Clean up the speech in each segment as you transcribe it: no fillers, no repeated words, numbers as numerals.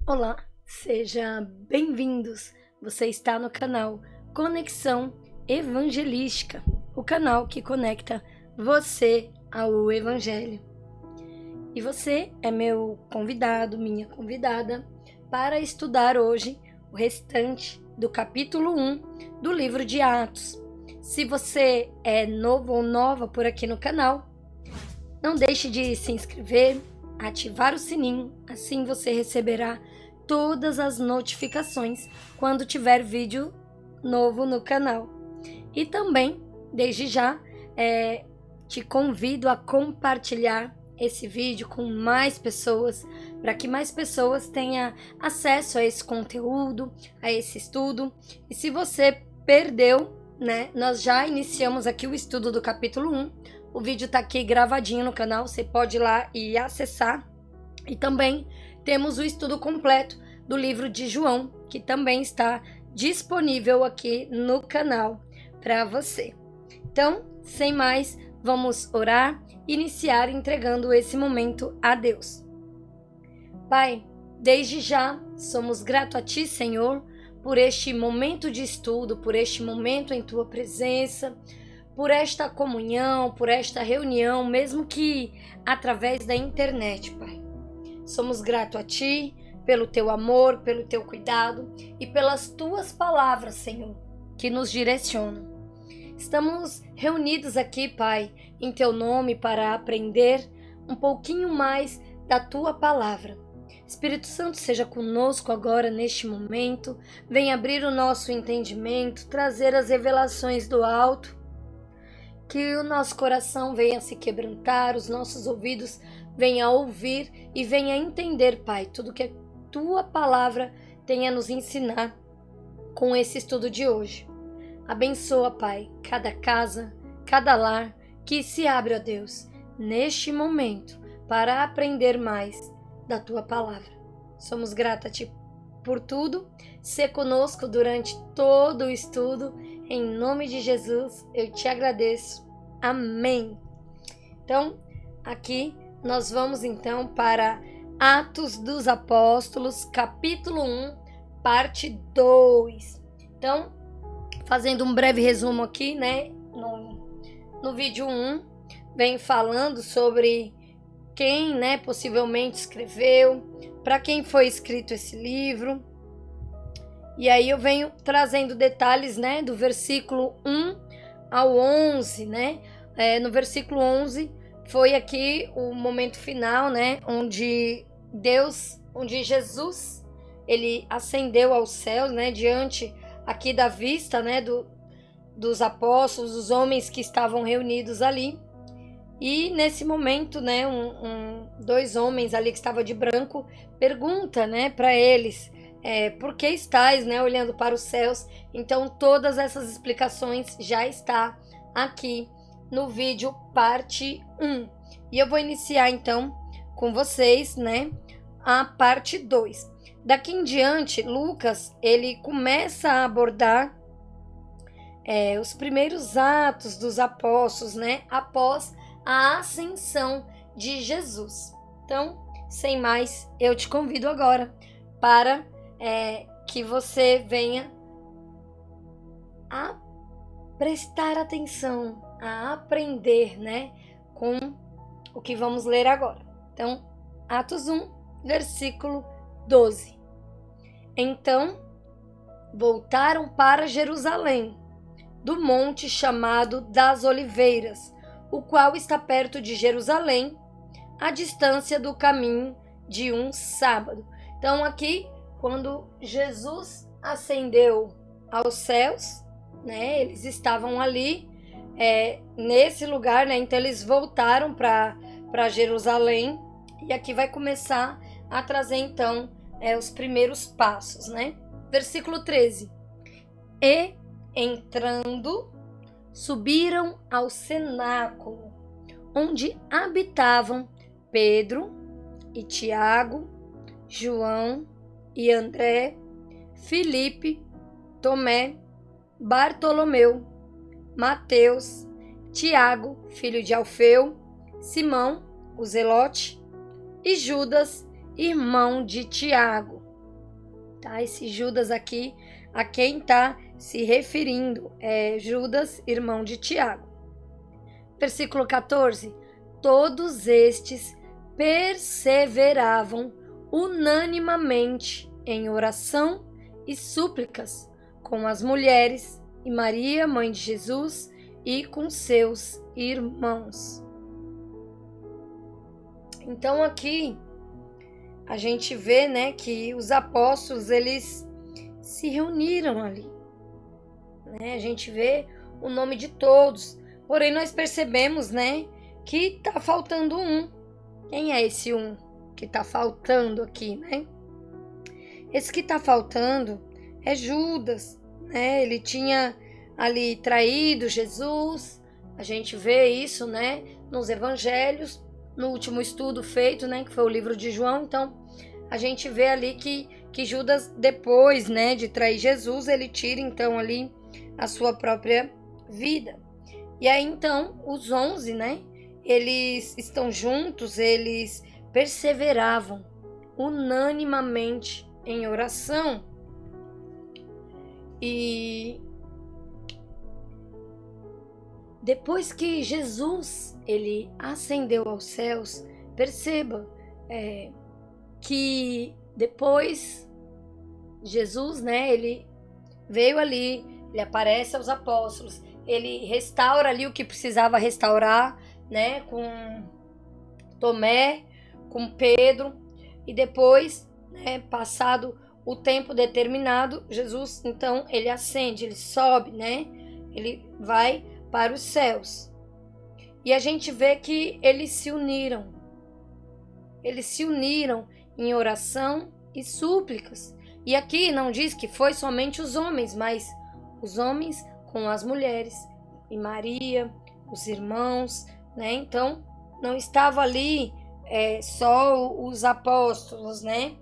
Olá, seja bem-vindos. Você está no canal Conexão Evangelística, o canal que conecta você ao Evangelho. E você é meu convidado, minha convidada, para estudar hoje o restante do capítulo 1 do livro de Atos. Se você é novo ou nova por aqui no canal, não deixe de se inscrever, ativar o sininho, assim você receberá todas as notificações quando tiver vídeo novo no canal. E também, desde já, te convido a compartilhar esse vídeo com mais pessoas, para que mais pessoas tenham acesso a esse conteúdo, a esse estudo. E se você perdeu, nós já iniciamos aqui o estudo do capítulo 1. O vídeo está aqui gravadinho no canal, você pode ir lá e acessar. E também temos o estudo completo do livro de João, que também está disponível aqui no canal para você. Então, sem mais, vamos orar e iniciar entregando esse momento a Deus. Pai, desde já somos gratos a Ti, Senhor, por este momento de estudo, por este momento em Tua presença, por esta comunhão, por esta reunião, mesmo que através da internet, Pai. Somos gratos a Ti pelo Teu amor, pelo Teu cuidado e pelas Tuas palavras, Senhor, que nos direcionam. Estamos reunidos aqui, Pai, em Teu nome para aprender um pouquinho mais da Tua palavra. Espírito Santo, seja conosco agora neste momento, venha abrir o nosso entendimento, trazer as revelações do alto, que o nosso coração venha se quebrantar, os nossos ouvidos venham ouvir e venha entender, Pai, tudo que a Tua palavra tem a nos ensinar com esse estudo de hoje. Abençoa, Pai, cada casa, cada lar que se abre, ó Deus, neste momento, para aprender mais da Tua palavra. Somos gratos a Ti por tudo. Sê conosco durante todo o estudo. Em nome de Jesus, eu Te agradeço. Amém. Então, aqui nós vamos então para Atos dos Apóstolos, capítulo 1, parte 2. Então, fazendo um breve resumo aqui, no vídeo 1, vem falando sobre quem, possivelmente escreveu, para quem foi escrito esse livro. E aí eu venho trazendo detalhes, do versículo 1 ao 11, no versículo 11 foi aqui o momento final, onde Jesus, ele ascendeu aos céus, diante aqui da vista, dos apóstolos, dos homens que estavam reunidos ali. E nesse momento, dois homens ali que estavam de branco pergunta, para eles, por que estáis, olhando para os céus? Então todas essas explicações já está aqui no vídeo parte 1. E eu vou iniciar então com vocês, a parte 2. Daqui em diante, Lucas, ele começa a abordar os primeiros atos dos apóstolos, após a ascensão de Jesus. Então, sem mais, eu te convido agora para que você venha a prestar atenção, a aprender, com o que vamos ler agora. Então, Atos 1, versículo 12. Então, voltaram para Jerusalém, do monte chamado das Oliveiras, o qual está perto de Jerusalém, à distância do caminho de um sábado. Então aqui, quando Jesus ascendeu aos céus, eles estavam ali, nesse lugar, então eles voltaram para Jerusalém, e aqui vai começar a trazer então os primeiros passos, Versículo 13. E entrando, subiram ao cenáculo, onde habitavam Pedro e Tiago, João e André, Filipe, Tomé, Bartolomeu, Mateus, Tiago, filho de Alfeu, Simão, o Zelote, e Judas, irmão de Tiago. tá? Esse Judas aqui, a quem está se referindo, é Judas, irmão de Tiago. Versículo 14: todos estes perseveravam unanimemente em oração e súplicas com as mulheres e Maria, mãe de Jesus, e com seus irmãos. Então aqui a gente vê, né, que os apóstolos, eles se reuniram ali, né? A gente vê o nome de todos, porém nós percebemos, né, que tá faltando um. Quem é esse um que tá faltando aqui, né? Esse que tá faltando é Judas, né? Ele tinha ali traído Jesus. A gente vê isso, né, nos evangelhos, no último estudo feito, né, que foi o livro de João. Então, a gente vê ali que Judas, depois, né, de trair Jesus, ele tira então ali a sua própria vida. E aí então os 11, né, eles estão juntos, eles perseveravam unanimemente em oração. E depois que Jesus ele ascendeu aos céus, perceba que depois Jesus, né, ele veio ali, ele aparece aos apóstolos, ele restaura ali o que precisava restaurar, né, com Tomé, com Pedro, e depois, né, passado o tempo determinado, Jesus, então, ele ascende, ele sobe, né, ele vai para os céus. E a gente vê que eles se uniram em oração e súplicas. E aqui não diz que foi somente os homens, mas os homens com as mulheres, e Maria, os irmãos, né? Então, não estava ali só os apóstolos, né?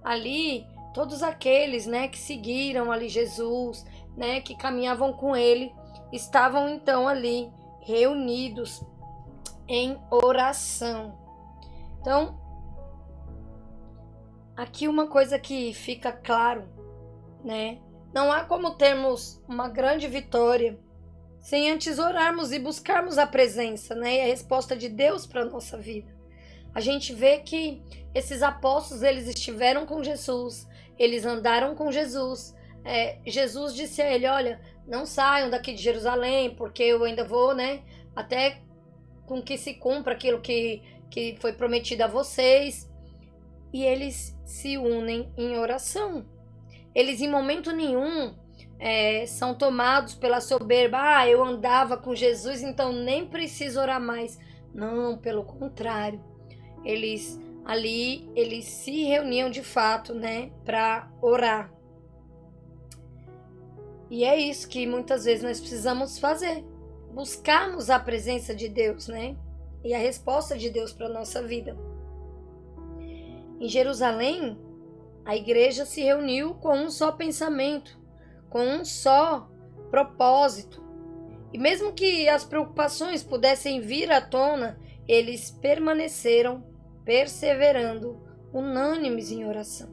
Ali, todos aqueles, né, que seguiram ali Jesus, né, que caminhavam com ele, estavam então ali reunidos em oração. Então, aqui uma coisa que fica claro, né? Não há como termos uma grande vitória sem antes orarmos e buscarmos a presença, né, e a resposta de Deus para a nossa vida. A gente vê que esses apóstolos, eles estiveram com Jesus, eles andaram com Jesus. Jesus disse a ele, olha, não saiam daqui de Jerusalém, porque eu ainda vou, né, até com que se cumpra aquilo que foi prometido a vocês. E eles se unem em oração. Eles em momento nenhum são tomados pela soberba. Eu andava com Jesus, então nem preciso orar mais. Não, pelo contrário. Eles se reuniam de fato, né, para orar. E é isso que muitas vezes nós precisamos fazer. Buscarmos a presença de Deus, né? E a resposta de Deus para a nossa vida. Em Jerusalém, a igreja se reuniu com um só pensamento, com um só propósito. E mesmo que as preocupações pudessem vir à tona, eles permaneceram perseverando, unânimes em oração.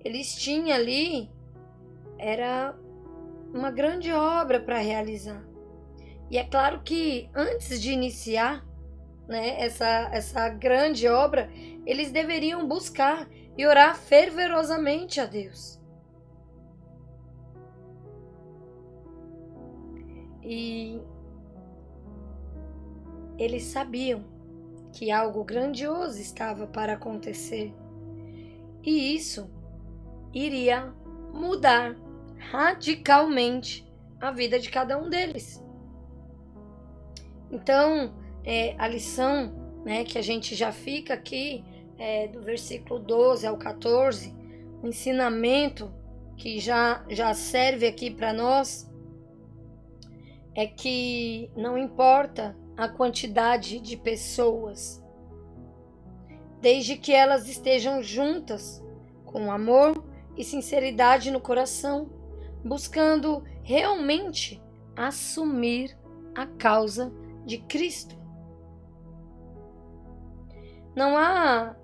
Eles tinham ali, era uma grande obra para realizar. E é claro que antes de iniciar, né, essa grande obra, eles deveriam buscar e orar fervorosamente a Deus. E eles sabiam que algo grandioso estava para acontecer. E isso iria mudar radicalmente a vida de cada um deles. Então, a lição, né, que a gente já fica aqui, do versículo 12 ao 14, o ensinamento que já serve aqui para nós, é que não importa a quantidade de pessoas, desde que elas estejam juntas, com amor e sinceridade no coração, buscando realmente assumir a causa de Cristo. Não há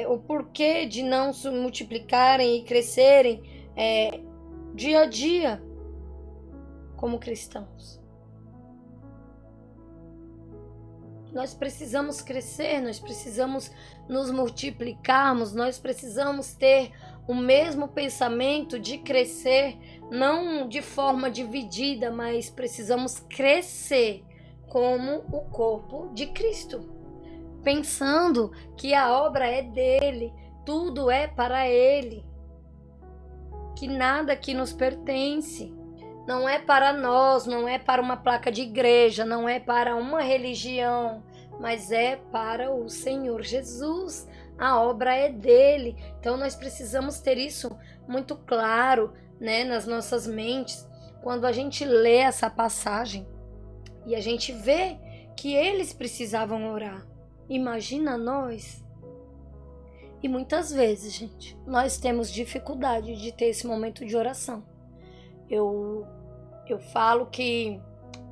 o porquê de não se multiplicarem e crescerem dia a dia como cristãos. Nós precisamos crescer, nós precisamos nos multiplicarmos, nós precisamos ter o mesmo pensamento de crescer, não de forma dividida, mas precisamos crescer como o corpo de Cristo, pensando que a obra é dele, tudo é para ele, que nada aqui nos pertence. Não é para nós, não é para uma placa de igreja, não é para uma religião, mas é para o Senhor Jesus. A obra é dele. Então nós precisamos ter isso muito claro, né, nas nossas mentes. Quando a gente lê essa passagem e a gente vê que eles precisavam orar. Imagina nós. E muitas vezes, gente, nós temos dificuldade de ter esse momento de oração. Eu falo que,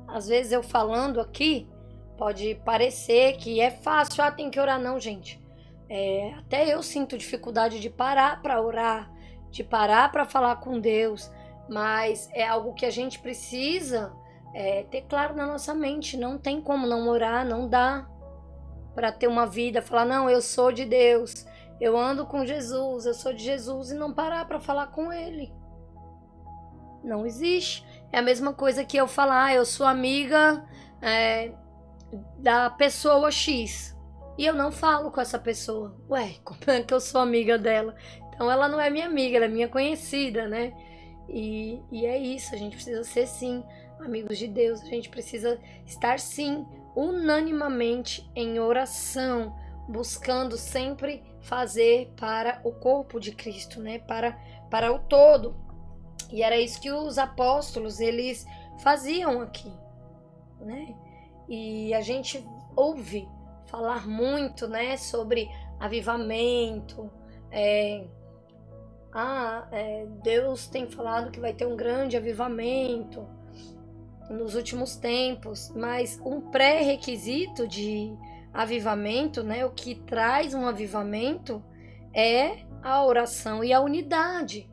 às vezes eu falando aqui, pode parecer que é fácil, tem que orar. Não, gente. Até eu sinto dificuldade de parar para orar, de parar para falar com Deus, mas é algo que a gente precisa ter claro na nossa mente. Não tem como não orar, não dá para ter uma vida, falar, não, eu sou de Deus, eu ando com Jesus, eu sou de Jesus, e não parar para falar com Ele. Não existe. É a mesma coisa que eu falar, eu sou amiga da pessoa X e eu não falo com essa pessoa. Ué, como é que eu sou amiga dela? Então ela não é minha amiga, ela é minha conhecida, né? E é isso, a gente precisa ser sim amigos de Deus, a gente precisa estar sim unanimamente em oração, buscando sempre fazer para o corpo de Cristo, né? Para o todo. E era isso que os apóstolos, eles faziam aqui, né? E a gente ouve falar muito, né, sobre avivamento. Deus tem falado que vai ter um grande avivamento nos últimos tempos, mas um pré-requisito de avivamento, né, o que traz um avivamento é a oração e a unidade.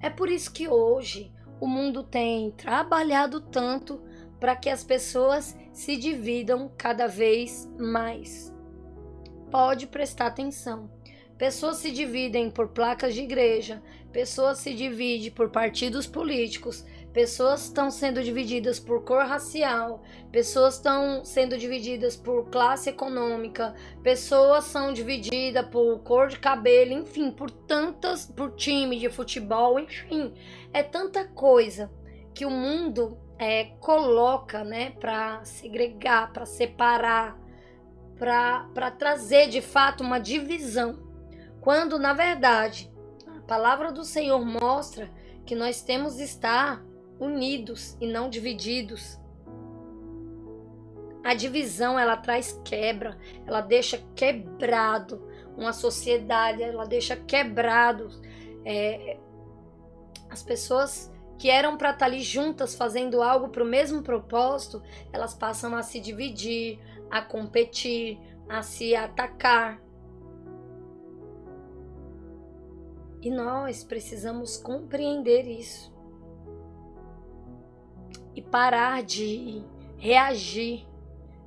É por isso que hoje o mundo tem trabalhado tanto para que as pessoas se dividam cada vez mais. Pode prestar atenção. Pessoas se dividem por placas de igreja, pessoas se dividem por partidos políticos, pessoas estão sendo divididas por cor racial, pessoas estão sendo divididas por classe econômica, pessoas são divididas por cor de cabelo, enfim, por time de futebol, enfim, é tanta coisa que o mundo coloca, né, para segregar, para separar, para trazer de fato uma divisão, quando na verdade a palavra do Senhor mostra que nós temos de estar unidos e não divididos. A divisão, ela traz quebra, ela deixa quebrado uma sociedade, ela deixa quebrado as pessoas que eram para estar ali juntas fazendo algo para o mesmo propósito, elas passam a se dividir, a competir, a se atacar. E nós precisamos compreender isso e parar de reagir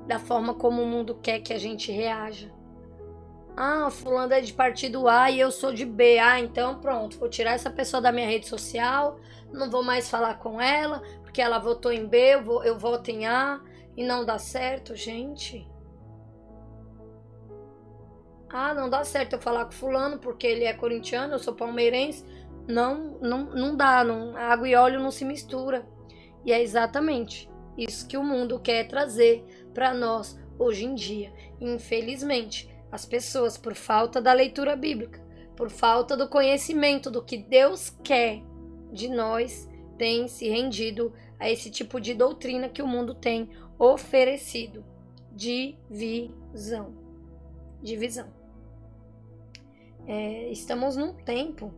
da forma como o mundo quer que a gente reaja. Fulano é de partido A e eu sou de B. Então pronto, vou tirar essa pessoa da minha rede social, não vou mais falar com ela, porque ela votou em B, eu voto em A, e não dá certo, gente. Não dá certo eu falar com fulano porque ele é corintiano, eu sou palmeirense. Não dá, água e óleo não se mistura. E é exatamente isso que o mundo quer trazer para nós hoje em dia. Infelizmente, as pessoas, por falta da leitura bíblica, por falta do conhecimento do que Deus quer de nós, têm se rendido a esse tipo de doutrina que o mundo tem oferecido. Divisão. Estamos num tempo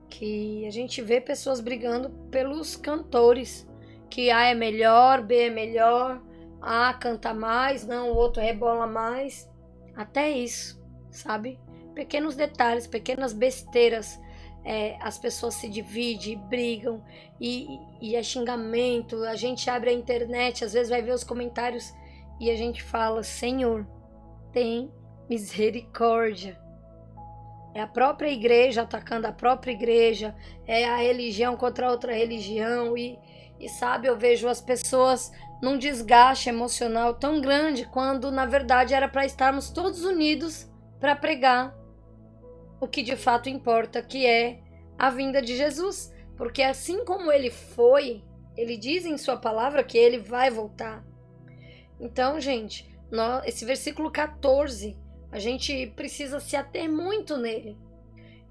que a gente vê pessoas brigando pelos cantores, que A é melhor, B é melhor, A canta mais, não, o outro rebola mais. Até isso, sabe? pequenos detalhes, pequenas besteiras, as pessoas se dividem, brigam e é xingamento. A gente abre a internet, às vezes vai ver os comentários e a gente fala: Senhor, tem misericórdia. É a própria igreja atacando a própria igreja, é a religião contra a outra religião e sabe, eu vejo as pessoas num desgaste emocional tão grande, quando na verdade era para estarmos todos unidos para pregar o que de fato importa, que é a vinda de Jesus. Porque assim como ele foi, ele diz em sua palavra que ele vai voltar. Então, gente, esse versículo 14, a gente precisa se ater muito nele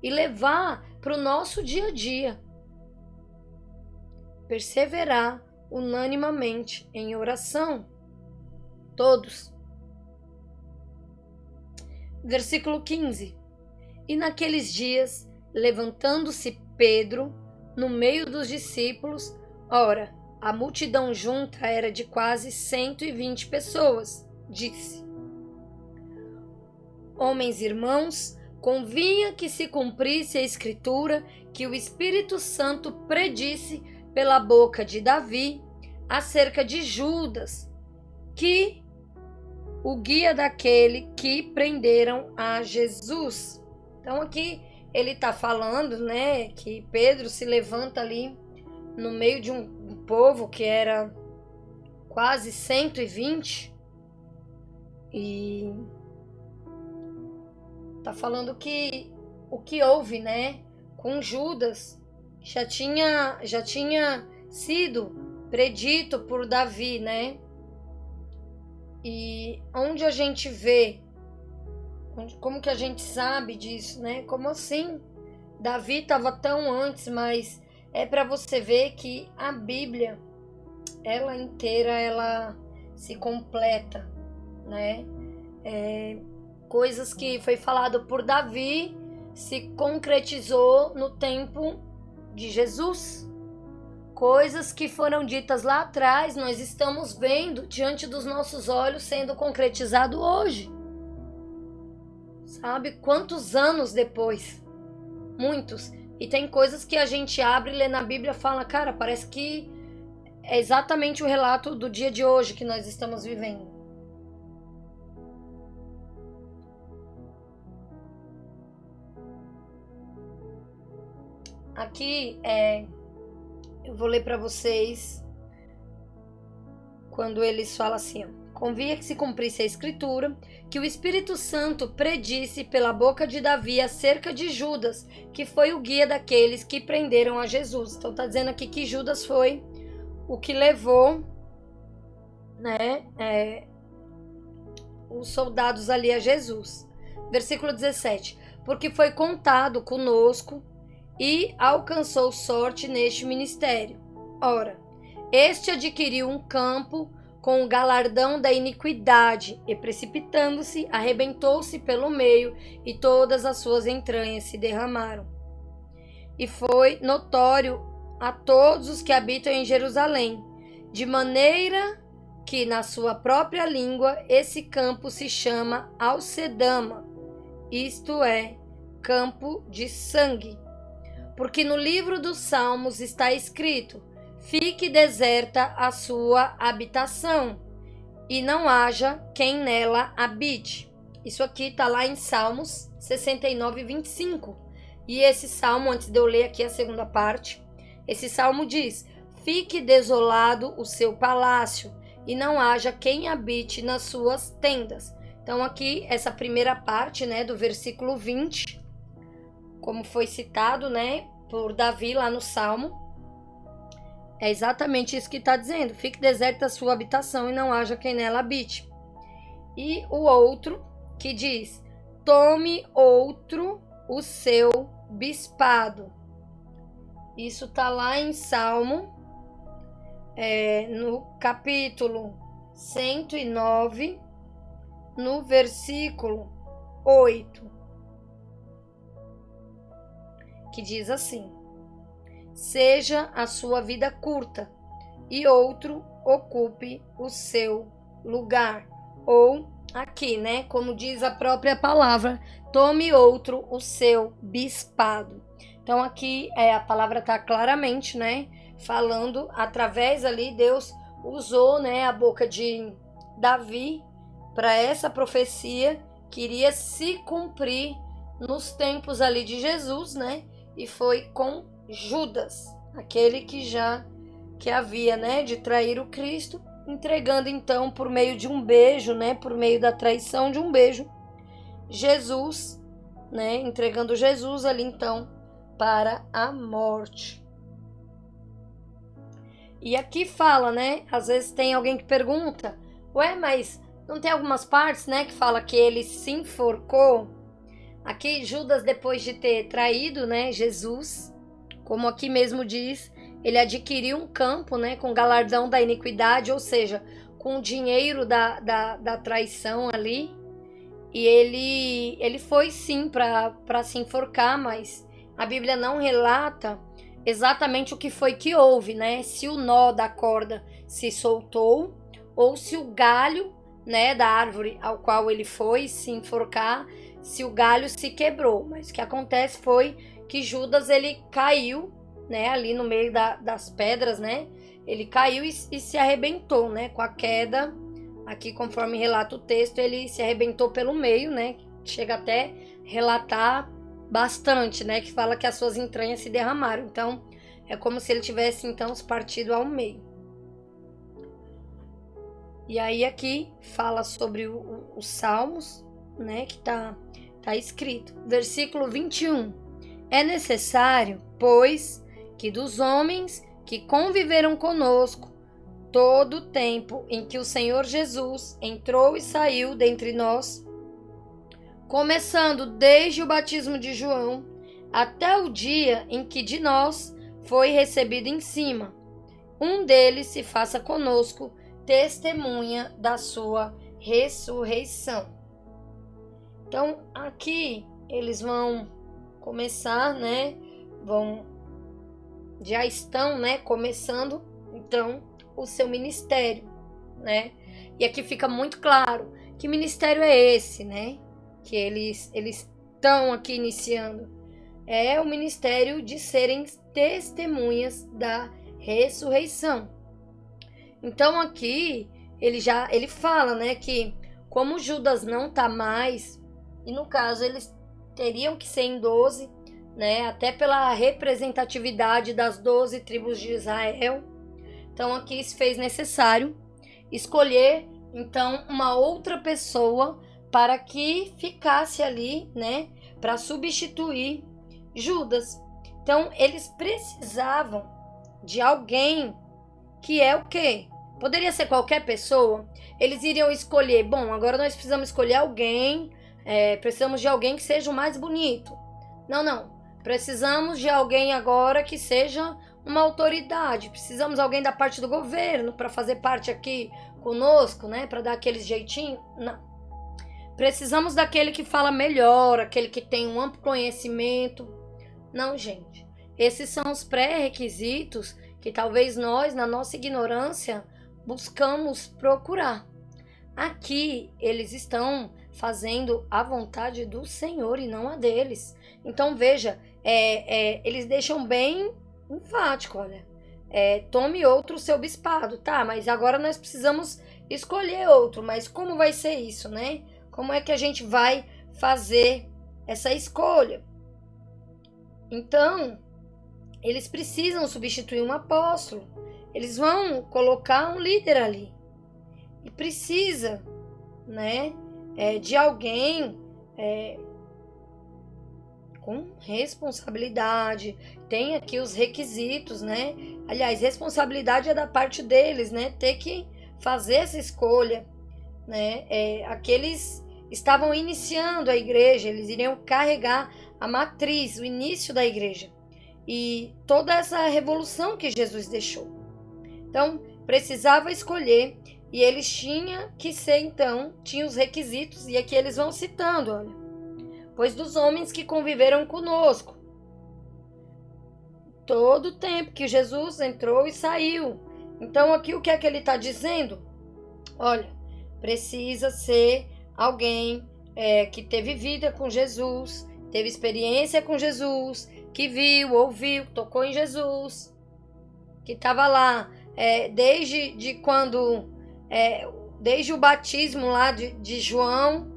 e levar para o nosso dia a dia. Perseverar unanimemente em oração, todos. Versículo 15. E naqueles dias, levantando-se Pedro no meio dos discípulos, ora, a multidão junta era de quase 120 pessoas, disse: Homens e irmãos, convinha que se cumprisse a escritura que o Espírito Santo predisse pela boca de Davi acerca de Judas, que o guia daquele que prenderam a Jesus. Então aqui ele está falando, né, que Pedro se levanta ali no meio de um povo que era quase 120 e tá falando que o que houve, né, com Judas já tinha sido predito por Davi, né? E onde a gente vê, como que a gente sabe disso, né? Como assim? Davi estava tão antes, mas é para você ver que a Bíblia, ela inteira, ela se completa, né? Coisas que foi falado por Davi se concretizou no tempo de Jesus. Coisas que foram ditas lá atrás, nós estamos vendo diante dos nossos olhos sendo concretizado hoje. Sabe? Quantos anos depois? Muitos. E tem coisas que a gente abre e lê na Bíblia e fala, cara, parece que é exatamente o relato do dia de hoje que nós estamos vivendo. Aqui eu vou ler para vocês quando eles falam assim: convinha que se cumprisse a escritura que o Espírito Santo predisse pela boca de Davi acerca de Judas, que foi o guia daqueles que prenderam a Jesus. Então tá dizendo aqui que Judas foi o que levou, né, os soldados ali a Jesus. Versículo 17: porque foi contado conosco e alcançou sorte neste ministério. Ora, este adquiriu um campo com o galardão da iniquidade, e precipitando-se, arrebentou-se pelo meio, e todas as suas entranhas se derramaram. E foi notório a todos os que habitam em Jerusalém, de maneira que na sua própria língua esse campo se chama Alcedama, isto é, campo de sangue. Porque no livro dos Salmos está escrito: fique deserta a sua habitação, e não haja quem nela habite. Isso aqui está lá em Salmos 69, 25. E esse salmo, antes de eu ler aqui a segunda parte, esse salmo diz: fique desolado o seu palácio, e não haja quem habite nas suas tendas. Então aqui, essa primeira parte, né, do versículo 20, como foi citado, né, por Davi lá no Salmo, é exatamente isso que está dizendo: fique deserta a sua habitação e não haja quem nela habite. E o outro que diz: tome outro o seu bispado. Isso está lá em Salmo, no capítulo 109, no versículo 8. Que diz assim: seja a sua vida curta e outro ocupe o seu lugar. Ou aqui, né? Como diz a própria palavra, tome outro o seu bispado. Então aqui a palavra está claramente, né? Falando através ali, Deus usou, né, a boca de Davi para essa profecia que iria se cumprir nos tempos ali de Jesus, né? E foi com Judas, aquele que havia, né, de trair o Cristo, entregando então por meio de um beijo, né, por meio da traição de um beijo, Jesus, né, entregando Jesus ali então para a morte. E aqui fala, né, às vezes tem alguém que pergunta, ué, mas não tem algumas partes, né, que fala que ele se enforcou? Aqui Judas, depois de ter traído, né, Jesus, como aqui mesmo diz, ele adquiriu um campo, né, com galardão da iniquidade, ou seja, com o dinheiro da traição ali. E ele foi sim para se enforcar, mas a Bíblia não relata exatamente o que foi que houve, né? Se o nó da corda se soltou ou se o galho, né, da árvore ao qual ele foi se enforcar, se o galho se quebrou. Mas o que acontece foi que Judas ele caiu, né, ali no meio das pedras, né? Ele caiu e se arrebentou, né? Com a queda, aqui conforme relata o texto, ele se arrebentou pelo meio, né? Chega até relatar bastante, né? Que fala que as suas entranhas se derramaram. Então, é como se ele tivesse, então, se partido ao meio. E aí aqui fala sobre os Salmos, né? Que tá escrito. Versículo 21. É necessário, pois, que dos homens que conviveram conosco todo o tempo em que o Senhor Jesus entrou e saiu dentre nós, começando desde o batismo de João até o dia em que de nós foi recebido em cima, um deles se faça conosco testemunha da sua ressurreição. Então aqui eles vão começar, né? Já estão, né, começando então o seu ministério, né? E aqui fica muito claro que ministério é esse, né? Que eles estão aqui iniciando. É o ministério de serem testemunhas da ressurreição. Então aqui ele fala, né, que como Judas não tá mais, e no caso eles teriam que ser em 12, né, até pela representatividade das 12 tribos de Israel. Então aqui se fez necessário escolher então uma outra pessoa para que ficasse ali, né, para substituir Judas. Então eles precisavam de alguém que é o quê? Poderia ser qualquer pessoa. Eles iriam escolher, bom, agora nós precisamos escolher alguém, precisamos de alguém que seja o mais bonito. Não. Precisamos de alguém agora que seja uma autoridade. Precisamos de alguém da parte do governo para fazer parte aqui conosco, né? Para dar aquele jeitinho. Não. Precisamos daquele que fala melhor, aquele que tem um amplo conhecimento. Não, gente. Esses são os pré-requisitos que talvez nós, na nossa ignorância, buscamos procurar. Aqui eles estão fazendo a vontade do Senhor e não a deles. Então veja, eles deixam bem enfático, olha, tome outro seu bispado, tá? Mas agora nós precisamos escolher outro, mas como vai ser isso, né? Como é que a gente vai fazer essa escolha? Então, eles precisam substituir um apóstolo, eles vão colocar um líder ali, e precisa, né, de alguém com responsabilidade. Tem aqui os requisitos, né? Aliás, responsabilidade é da parte deles, né? Ter que fazer essa escolha, né? Aqueles estavam iniciando a igreja, eles iriam carregar a matriz, o início da igreja e toda essa revolução que Jesus deixou. Então, precisava escolher e eles tinham que ser, então, tinham os requisitos e aqui eles vão citando, olha. Pois dos homens que conviveram conosco todo o tempo que Jesus entrou e saiu. Então aqui o que é que ele está dizendo? Olha, precisa ser alguém que teve vida com Jesus, teve experiência com Jesus, que viu, ouviu, tocou em Jesus, que estava lá desde o batismo lá de João,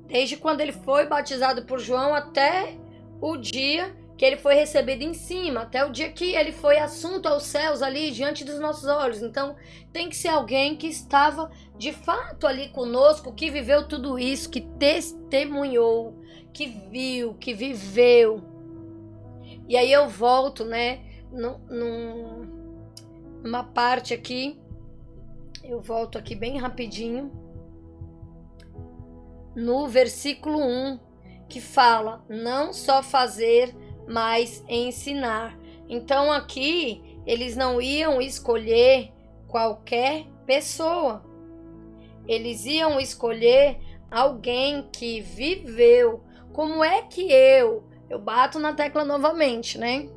desde quando ele foi batizado por João até o dia que ele foi recebido em cima, até o dia que ele foi assunto aos céus ali diante dos nossos olhos. Então tem que ser alguém que estava de fato ali conosco, que viveu tudo isso, que testemunhou, que viu, que viveu. E aí eu volto, né, numa parte aqui, eu volto aqui bem rapidinho, no versículo 1, que fala, não só fazer, mas ensinar. Então aqui, eles não iam escolher qualquer pessoa. Eles iam escolher alguém que viveu. Como é que eu bato na tecla novamente, né?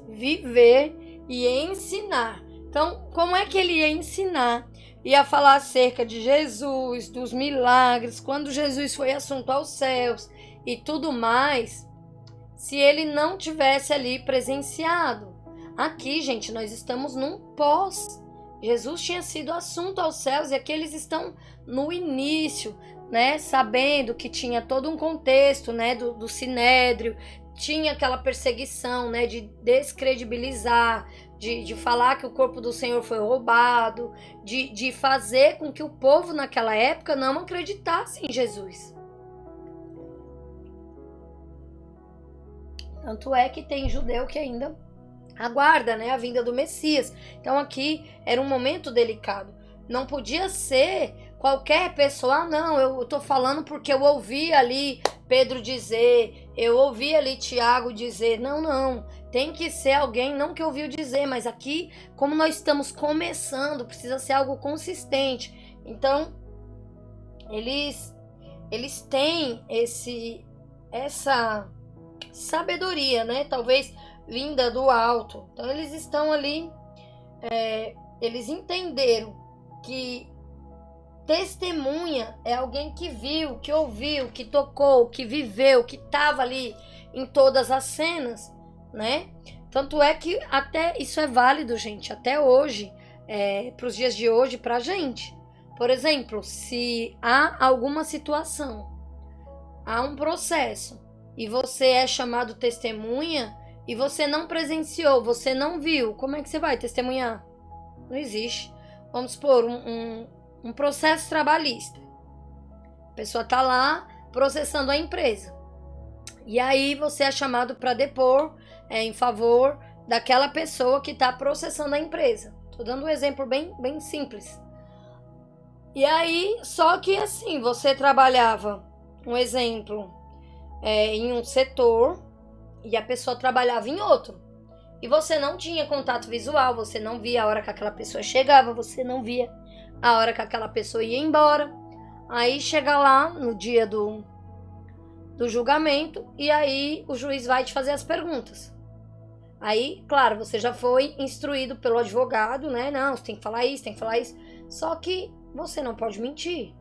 Viver e ensinar. Então, como é que ele ia ensinar? Ia falar acerca de Jesus, dos milagres, quando Jesus foi assunto aos céus e tudo mais, se ele não tivesse ali presenciado. Aqui, gente, nós estamos num pós. Jesus tinha sido assunto aos céus e aqui eles estão no início, né? Sabendo que tinha todo um contexto, né? Do sinédrio, tinha aquela perseguição, né? De descredibilizar, de falar que o corpo do Senhor foi roubado, de fazer com que o povo naquela época não acreditasse em Jesus. Tanto é que tem judeu que ainda aguarda, né, a vinda do Messias. Então aqui era um momento delicado. Não podia ser qualquer pessoa. Não, eu tô falando porque eu ouvi ali Pedro dizer, eu ouvi ali Tiago dizer. Não. Tem que ser alguém, não que ouviu dizer, mas aqui, como nós estamos começando, precisa ser algo consistente. Então, eles têm essa sabedoria, né? Talvez vinda do alto. Então eles estão ali, eles entenderam que testemunha é alguém que viu, que ouviu, que tocou, que viveu, que estava ali em todas as cenas, né? Tanto é que até isso é válido, gente, até hoje, para os dias de hoje, para a gente. Por exemplo, se há alguma situação, há um processo, e você é chamado testemunha e você não presenciou, você não viu, como é que você vai testemunhar? Não existe. Vamos supor, um processo trabalhista. A pessoa está lá processando a empresa. E aí você é chamado para depor em favor daquela pessoa que está processando a empresa. Estou dando um exemplo bem simples. E aí, só que assim, você trabalhava, um exemplo, em um setor e a pessoa trabalhava em outro. E você não tinha contato visual, você não via a hora que aquela pessoa chegava, você não via a hora que aquela pessoa ia embora. Aí chega lá no dia do julgamento e aí o juiz vai te fazer as perguntas. Aí, claro, você já foi instruído pelo advogado, né? Não, você tem que falar isso, tem que falar isso. Só que você não pode mentir.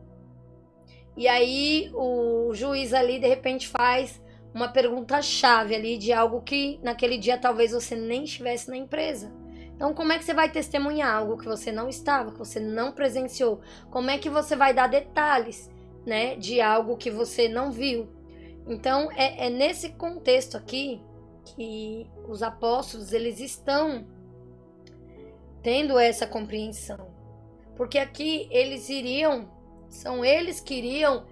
E aí o juiz ali de repente faz uma pergunta-chave ali de algo que naquele dia talvez você nem estivesse na empresa. Então como é que você vai testemunhar algo que você não estava, que você não presenciou? Como é que você vai dar detalhes, né, de algo que você não viu? Então é nesse contexto aqui que os apóstolos eles estão tendo essa compreensão. Porque aqui são eles que iriam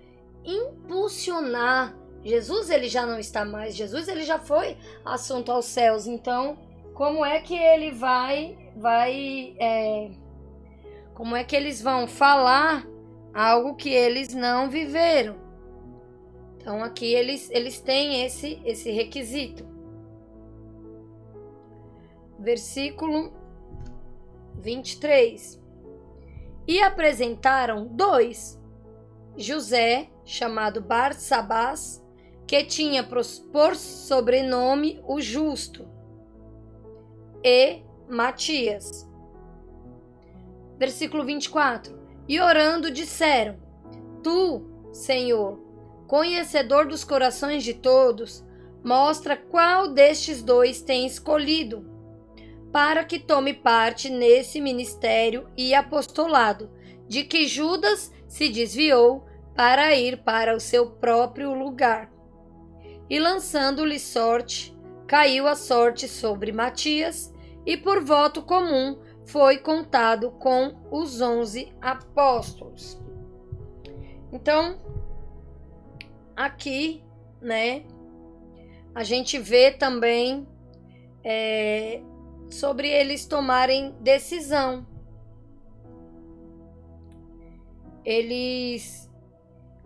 impulsionar. Jesus ele já não está mais, Jesus ele já foi assunto aos céus. Então, como é que ele como é que eles vão falar algo que eles não viveram? Então, aqui eles têm esse requisito. Versículo 23. E apresentaram 2, José, chamado Barsabás, que tinha por sobrenome o Justo, e Matias. Versículo 24. E orando disseram, Tu, Senhor, conhecedor dos corações de todos, mostra qual destes dois tem escolhido, para que tome parte nesse ministério e apostolado, de que Judas se desviou para ir para o seu próprio lugar. E lançando-lhe sorte, caiu a sorte sobre Matias, e por voto comum foi contado com os 11 apóstolos. Então, aqui, né, a gente vê também sobre eles tomarem decisão.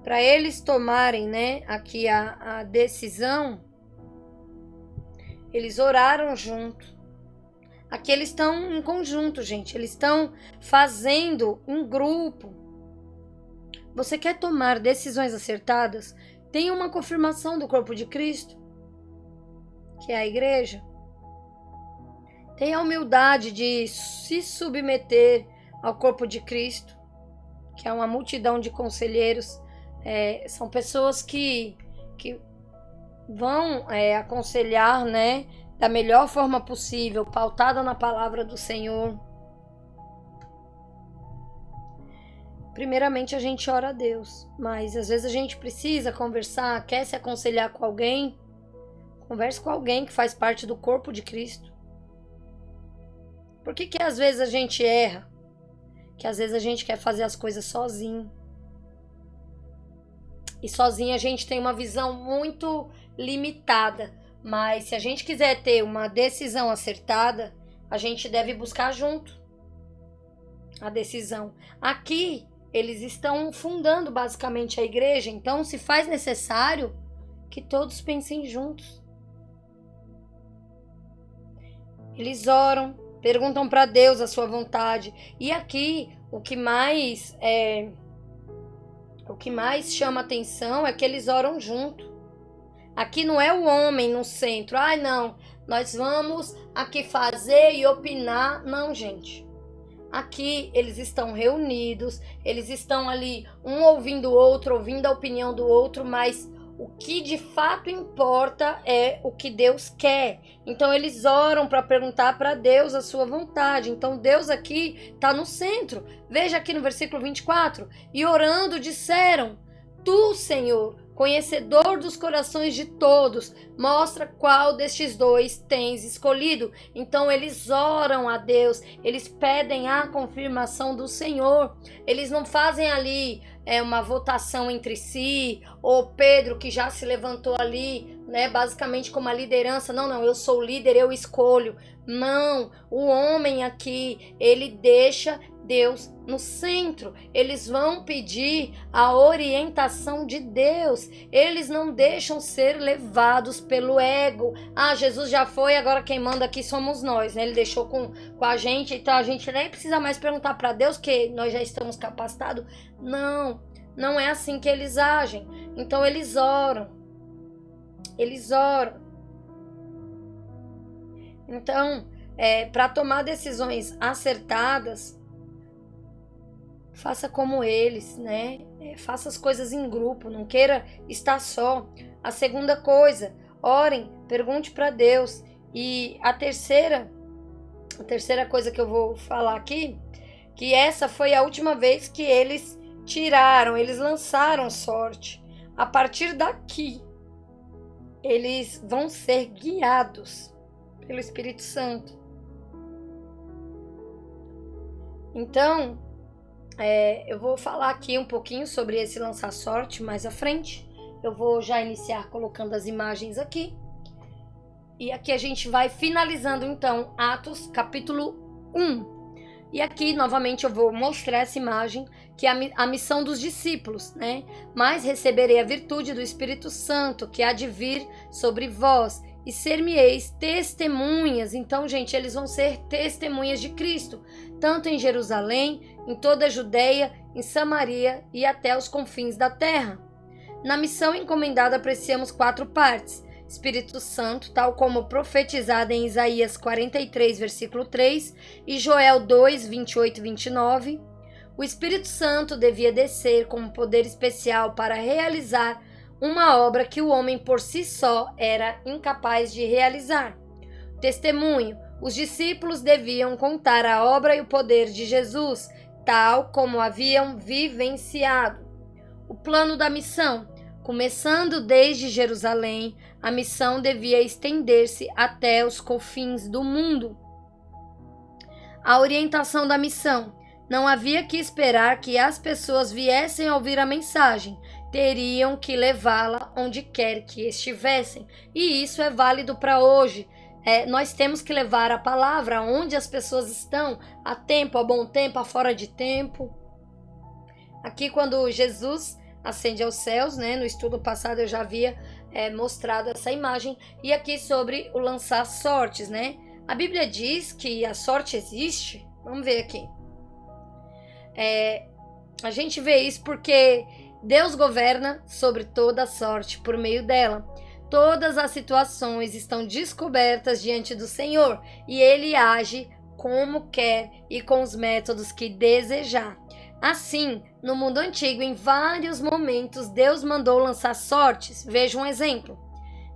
Para eles tomarem, né, aqui a decisão, eles oraram junto. Aqui eles estão em conjunto, gente. Eles estão fazendo em grupo. Você quer tomar decisões acertadas? Tenha uma confirmação do corpo de Cristo, que é a igreja. Tenha a humildade de se submeter ao corpo de Cristo, que é uma multidão de conselheiros. São pessoas que vão aconselhar, né, da melhor forma possível, pautada na palavra do Senhor. Primeiramente a gente ora a Deus, mas às vezes a gente precisa conversar, quer se aconselhar com alguém, converse com alguém que faz parte do corpo de Cristo. Por que às vezes a gente erra? Que às vezes a gente quer fazer as coisas sozinho. E sozinho a gente tem uma visão muito limitada. Mas se a gente quiser ter uma decisão acertada, a gente deve buscar junto a decisão. Aqui, eles estão fundando basicamente a igreja, então se faz necessário que todos pensem juntos. Eles oram, perguntam para Deus a sua vontade. E aqui, o que mais chama atenção é que eles oram junto. Aqui não é o homem no centro. Ai, não, nós vamos aqui fazer e opinar. Não, gente. Aqui eles estão reunidos, eles estão ali, um ouvindo o outro, ouvindo a opinião do outro, mas o que de fato importa é o que Deus quer. Então eles oram para perguntar para Deus a sua vontade. Então Deus aqui está no centro. Veja aqui no versículo 24. E orando disseram: Tu, Senhor, conhecedor dos corações de todos, mostra qual destes dois tens escolhido. Então eles oram a Deus, eles pedem a confirmação do Senhor. Eles não fazem ali uma votação entre si, ou Pedro que já se levantou ali, né, basicamente como a liderança. Não, eu sou o líder, eu escolho. Não, o homem aqui, ele deixa Deus no centro. Eles vão pedir a orientação de Deus. Eles não deixam ser levados pelo ego. Ah, Jesus já foi, agora quem manda aqui somos nós, né? Ele deixou com a gente, então a gente nem precisa mais perguntar para Deus que nós já estamos capacitados. Não é assim que eles agem. Então eles oram. Então, para tomar decisões acertadas, faça como eles, né? Faça as coisas em grupo, não queira estar só. A segunda coisa, orem, pergunte para Deus. E a terceira coisa que eu vou falar aqui, que essa foi a última vez que eles lançaram sorte. A partir daqui, eles vão ser guiados pelo Espírito Santo. Então, eu vou falar aqui um pouquinho sobre esse lançar sorte mais à frente. Eu vou já iniciar colocando as imagens aqui. E aqui a gente vai finalizando então Atos capítulo 1. E aqui novamente eu vou mostrar essa imagem, que é a missão dos discípulos, né? Mas receberei a virtude do Espírito Santo, que há de vir sobre vós, e ser-me-eis testemunhas. Então, gente, eles vão ser testemunhas de Cristo, tanto em Jerusalém, em toda a Judeia, em Samaria e até os confins da terra. Na missão encomendada apreciamos 4 partes. Espírito Santo, tal como profetizado em Isaías 43, versículo 3 e Joel 2, 28 e 29. O Espírito Santo devia descer com um poder especial para realizar uma obra que o homem por si só era incapaz de realizar. Testemunho: os discípulos deviam contar a obra e o poder de Jesus, tal como haviam vivenciado. O plano da missão: começando desde Jerusalém, a missão devia estender-se até os confins do mundo. A orientação da missão: não havia que esperar que as pessoas viessem a ouvir a mensagem, teriam que levá-la onde quer que estivessem. E isso é válido para hoje. Nós temos que levar a palavra onde as pessoas estão, a tempo, a bom tempo, a fora de tempo. Aqui, quando Jesus ascende aos céus, né, no estudo passado eu já havia mostrado essa imagem, e aqui sobre o lançar sortes, né? A Bíblia diz que a sorte existe. Vamos ver aqui. A gente vê isso porque Deus governa sobre toda a sorte por meio dela. Todas as situações estão descobertas diante do Senhor e Ele age como quer e com os métodos que desejar. Assim, no mundo antigo, em vários momentos, Deus mandou lançar sortes. Veja um exemplo.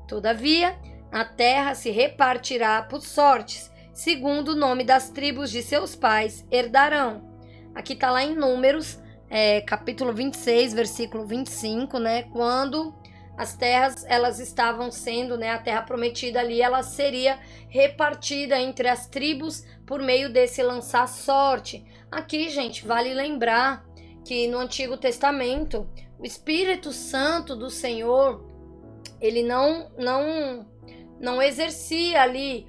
Todavia, a terra se repartirá por sortes, segundo o nome das tribos de seus pais herdarão. Aqui está lá em Números, capítulo 26, versículo 25, né? Quando as terras, elas estavam sendo, né, a terra prometida ali, ela seria repartida entre as tribos por meio desse lançar sorte. Aqui, gente, vale lembrar que no Antigo Testamento, o Espírito Santo do Senhor, ele não exercia ali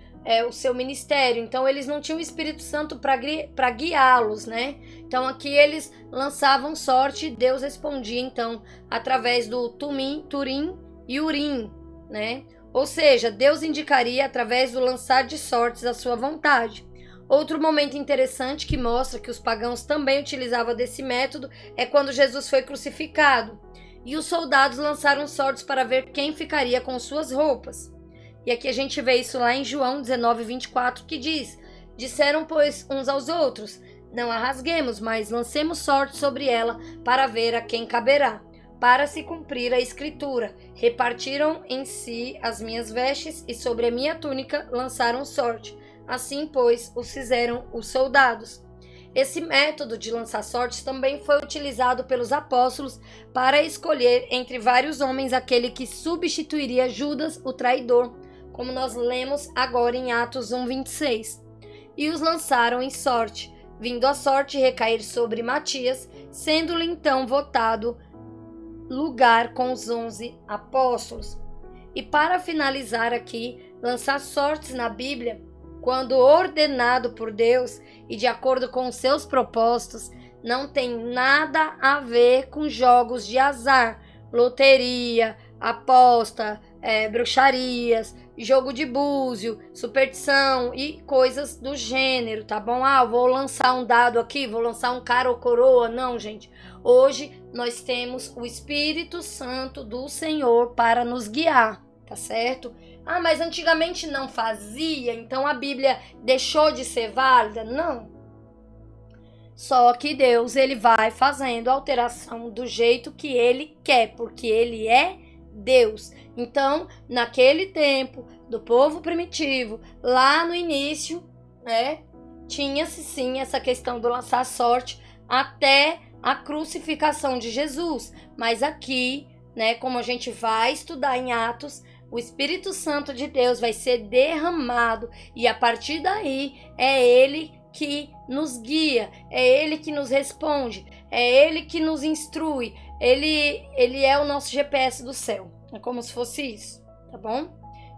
o seu ministério, então eles não tinham o Espírito Santo para guiá-los, né? Então aqui eles lançavam sorte e Deus respondia então através do Turim e Urim, né? Ou seja, Deus indicaria através do lançar de sortes a sua vontade. Outro momento interessante que mostra que os pagãos também utilizavam desse método é quando Jesus foi crucificado e os soldados lançaram sortes para ver quem ficaria com suas roupas. E aqui a gente vê isso lá em João 19, 24, que diz: disseram, pois, uns aos outros, não a rasguemos, mas lancemos sorte sobre ela para ver a quem caberá. Para se cumprir a escritura, repartiram em si as minhas vestes e sobre a minha túnica lançaram sorte. Assim, pois, os fizeram os soldados. Esse método de lançar sortes também foi utilizado pelos apóstolos para escolher entre vários homens aquele que substituiria Judas, o traidor, como nós lemos agora em Atos 1:26. E os lançaram em sorte, vindo a sorte recair sobre Matias, sendo-lhe então votado lugar com os 11 apóstolos. E para finalizar aqui, lançar sortes na Bíblia, quando ordenado por Deus e de acordo com os seus propósitos, não tem nada a ver com jogos de azar, loteria, aposta, bruxarias, jogo de búzio, superstição e coisas do gênero, tá bom? Vou lançar um dado aqui, vou lançar um cara ou coroa. Não, gente. Hoje nós temos o Espírito Santo do Senhor para nos guiar, tá certo? Mas antigamente não fazia, então a Bíblia deixou de ser válida? Não. Só que Deus, ele vai fazendo alteração do jeito que ele quer, porque ele é Deus. Então, naquele tempo do povo primitivo, lá no início, né, tinha-se sim essa questão do lançar sorte até a crucificação de Jesus. Mas aqui, né, como a gente vai estudar em Atos, o Espírito Santo de Deus vai ser derramado e a partir daí é Ele que nos guia, é Ele que nos responde, é Ele que nos instrui, Ele é o nosso GPS do céu. É como se fosse isso, tá bom?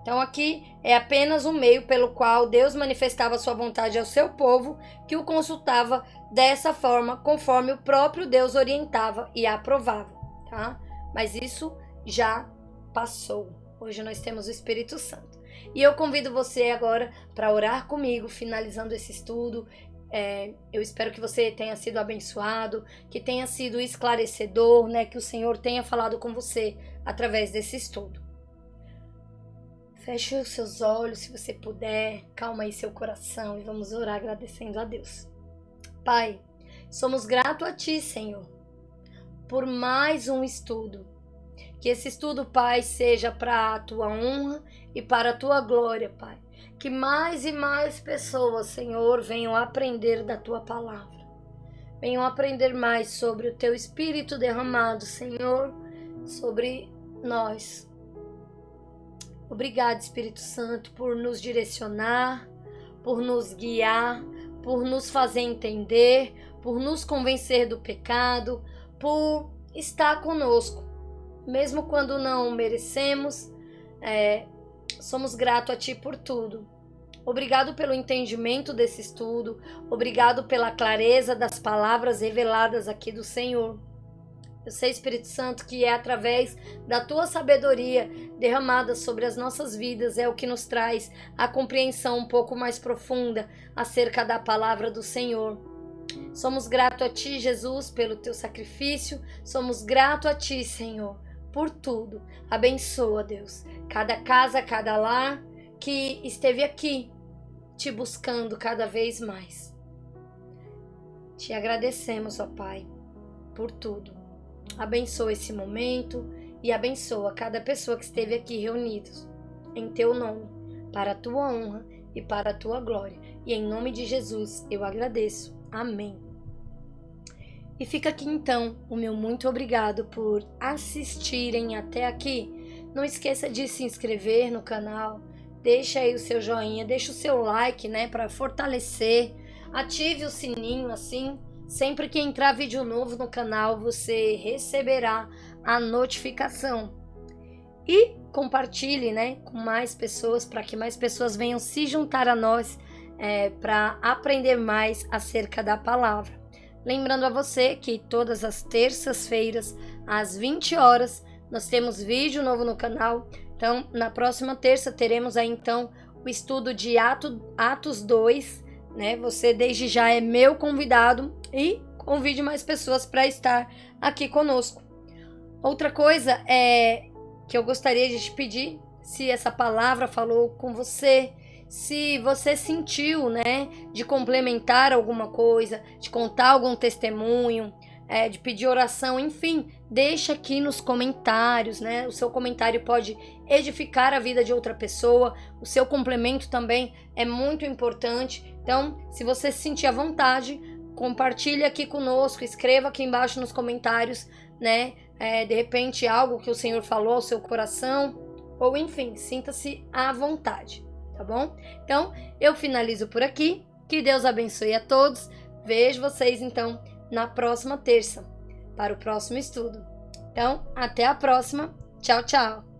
Então aqui é apenas um meio pelo qual Deus manifestava sua vontade ao seu povo, que o consultava dessa forma, conforme o próprio Deus orientava e aprovava, tá? Mas isso já passou. Hoje nós temos o Espírito Santo. E eu convido você agora para orar comigo, finalizando esse estudo. Eu espero que você tenha sido abençoado, que tenha sido esclarecedor, né? Que o Senhor tenha falado com você através desse estudo. Feche os seus olhos, se você puder, calma aí seu coração e vamos orar agradecendo a Deus. Pai, Somos gratos a Ti, Senhor, por mais um estudo. Que esse estudo, Pai, seja para a Tua honra e para a Tua glória, Pai. Que mais e mais pessoas, Senhor, venham aprender da Tua palavra. Venham aprender mais sobre o Teu Espírito derramado, Senhor, sobre nós. Obrigado, Espírito Santo, por nos direcionar, por nos guiar, por nos fazer entender, por nos convencer do pecado, por estar conosco. Mesmo quando não merecemos, somos gratos a Ti por tudo. Obrigado pelo entendimento desse estudo, obrigado pela clareza das palavras reveladas aqui do Senhor. Eu sei, Espírito Santo, que é através da Tua sabedoria derramada sobre as nossas vidas, é o que nos traz a compreensão um pouco mais profunda acerca da palavra do Senhor. Somos gratos a Ti, Jesus, pelo Teu sacrifício, somos gratos a Ti, Senhor, por tudo. Abençoa, Deus, cada casa, cada lar que esteve aqui, Te buscando cada vez mais. Te agradecemos, ó Pai, por tudo. Abençoa esse momento e abençoa cada pessoa que esteve aqui reunidos em Teu nome, para a Tua honra e para a Tua glória. E em nome de Jesus eu agradeço. Amém. E fica aqui então o meu muito obrigado por assistirem até aqui. Não esqueça de se inscrever no canal, deixa aí o seu joinha, deixa o seu like, né, para fortalecer. Ative o sininho assim. Sempre que entrar vídeo novo no canal, você receberá a notificação. E compartilhe, né, com mais pessoas, para que mais pessoas venham se juntar a nós para aprender mais acerca da palavra. Lembrando a você que todas as terças-feiras, às 20 horas, nós temos vídeo novo no canal. Então, na próxima terça, teremos aí então o estudo de Atos 2, né? Você desde já é meu convidado e convide mais pessoas para estar aqui conosco. Outra coisa que eu gostaria de te pedir, se essa palavra falou com você, se você sentiu, né, de complementar alguma coisa, de contar algum testemunho, de pedir oração, enfim, deixa aqui nos comentários, né? O seu comentário pode edificar a vida de outra pessoa, o seu complemento também é muito importante. Então, se você se sentir à vontade, compartilhe aqui conosco, escreva aqui embaixo nos comentários, né? De repente algo que o Senhor falou ao seu coração, ou enfim, sinta-se à vontade, tá bom? Então, eu finalizo por aqui, que Deus abençoe a todos, vejo vocês então na próxima terça, para o próximo estudo. Então, até a próxima, tchau, tchau!